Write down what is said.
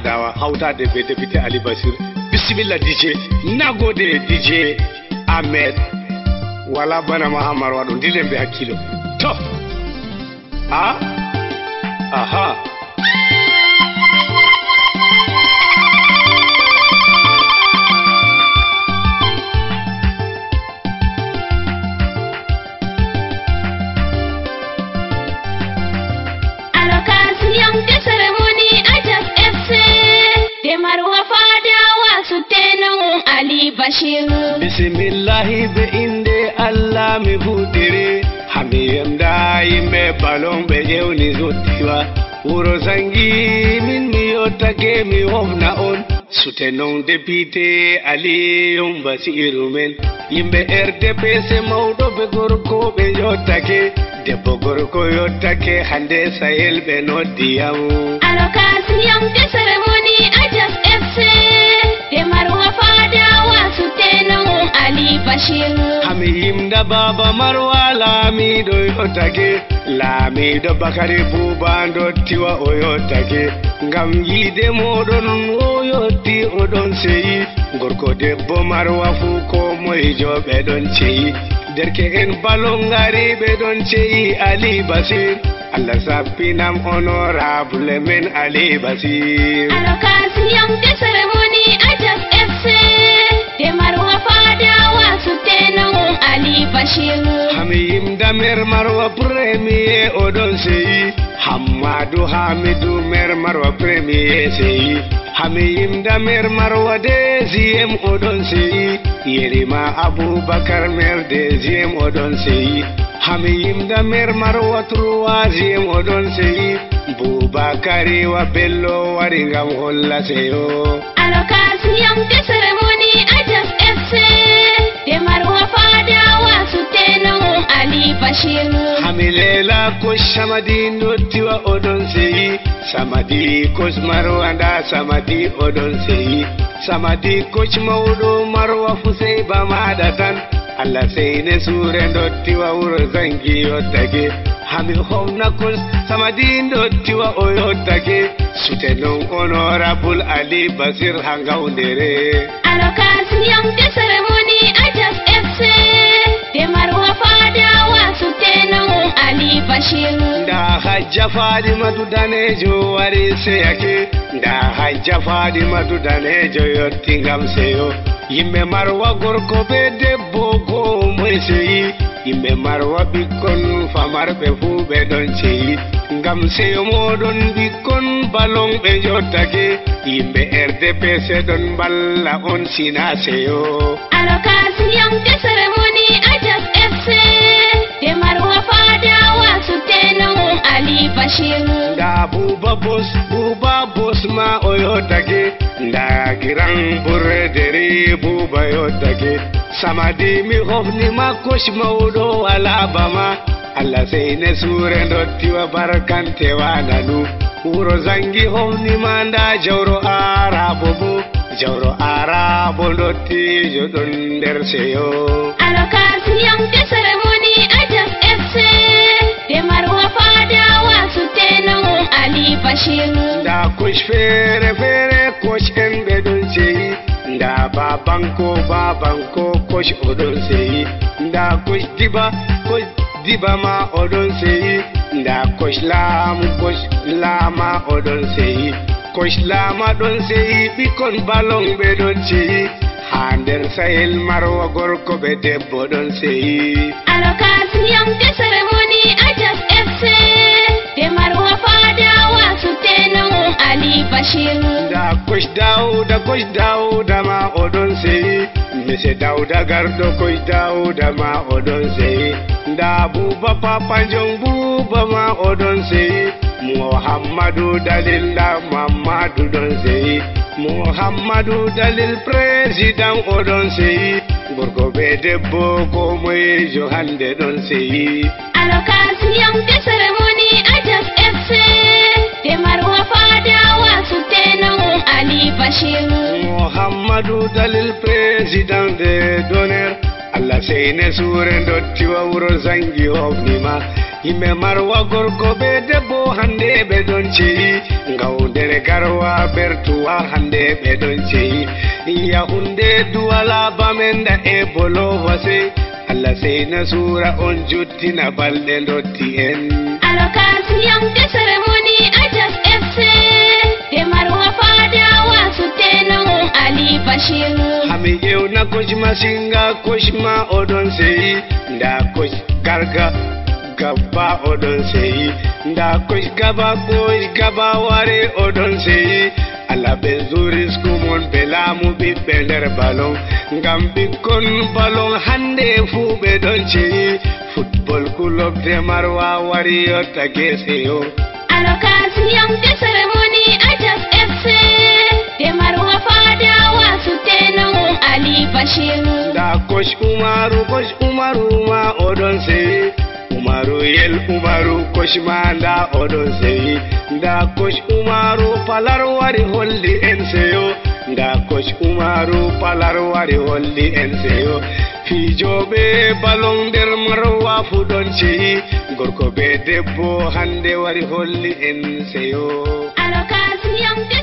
dawa hauta da bai député Ali Basir. Bismillah DJ, nagode DJ Ahmed. Wala bana Muhammad wadon dilen be hakkilo. To. Aha. Bismillahi be inde Allah mi futire hamiyam dai me balon be jewni zottiwa wuro zangi min mi yottake mi homna on sutenon député Ali Basiru men yimbe RDP se mawdo be gorko be yottake debbo gorko yottake hande Sahel be noddiyam alokasiyam de ceremony Ajax FC de Marwa fadawa sutenon Ali Bashir hamiyimda baba Marwa lamido yottake lamido Bakari Buba ndottiwa o yottake ngam yide modon o yotti odon seyi gorko debbo Marwa fu ko moye jobe don ceyi derke en balongari be don ceyi Ali Basir Allah sappinam honorable men Ali Basir alokasiyam de ceremony Ajax FC de Marwa fadawa sutenon Ali Bashir hamim damer Marwa premier odon seyi Hamadou Hamidou mer Marwa premier seyi hamim damer Marwa deuxième odon seyi Yerima Aboubakar mer deuxième odon seyi hamim damer Marwa troisième odon seyi Boubakari wa bello wari ngam holla seyo alokasiyam de ceremony Ajax FC de Marwa fadawa sutenon Ali Bashir hamilela ko Samadi ndottiwa odon seyi Samadi koch Marwa nda Samadi odon seyi Samadi koch mawdo Marwa fusey ba madatan Allah seyne sure ndottiwa wuro zangi yottake hami homna koch Samadi ndottiwa o yottake sutenon honorable Ali Basir hangaundere alokasiyam de ceremony Ajax FC de Marwa fadawa sutenon Ali Bashir nda Hajja Fadimatu danejo wari seyake nda Hajja Fadimatu danejo yotti ngam seyo yimɓe Marwa gorko be debbo go moye seyi yimɓe Marwa ɓikkon famarɓe fuu ɓe ɗon ceyi ngam seyo moɗon ɓikkon balon ɓe jottake yimɓe RDP seɗon balla on sina seyo alokasiyam de ceremony Ajax FC de Marwa fadawa sutenon Ali Bashir nda Buba Boss ma o yottake nda Giran Bourderi Buba yottake Samadi mi hofnima koch mawɗo alabama Allah seyne sure ndottiwa barkantewa nanu wuro zangi hofnima nda jawro arabo ndottijo ɗon nder seyo alokasiyam de ceremony Ajax FC de Marwa fadawa sutenon Ali Bashir nda koch fere koch en ɓe ɗon seyi nda babanko koch odon seyi nda koch diba ma odon seyi nda koch lama odon seyi koch lama ɗon seyi ɓikkon balon ɓe ɗon seyi ha nder Sahel Marwa gorko be debbo ɗon seyi alokasiyam de ceremony Ajax FC de Marwa fadawa sutenon Ali Bashir nda koch Dawuda ma odon seyi Monsieur Dawuda garɗo koch Dawuda ma odon seyi nda Buba Papanjon Buba ma odon seyi Muhammadu Dalil nda Muhammadu ɗon seyi Muhammadu Dalil président odon seyi gorko be debbo ko moyejo hande ɗon seyi alokasiyam de ceremony Ajax FC de Marwa fadawa sutenon Ali Bashir Muhammadu Dalil président de d'honneur Allah seyne sure ndottiwa wuro zangi hofnima Himɓe marwa gorko be debbo hande ɓe ɗon ceyi gawdere garwa bertuwa hande ɓe ɗon ceyi yahunde duwala bamenda e bolo wase Allah sey na sura on juttina balɗe dotti en Alokasiyam de cérémonie Ajas FC de marwa fadawa sutenon Ali Bashir hami ƴewna coach masinga coach ma oɗon seyi nda coach garga gaba oɗon seyi nda coach gaba ware oɗon seyi Allah ɓe jurisku mon ɓe laamu ɓiɓɓe nder ballon ngam ɓikkon ballon hande fuu ɓe ɗon ceyi football club de marwa wari yotta gese yo Alokasiyam de cérémonie Ajas FC de marwa fadawa sutenon Ali Bashir nda coach Umaru ma oɗon seyi Umaru coach ma nda oɗon seyi nda coach Umaru palar wari holli en seyo nda coach Umaru palar wari holli en seyo fijoɓe ballon nder marwa fu ɗon ceyi gorko be debbo hande wari holli en seyo Alokasiyam de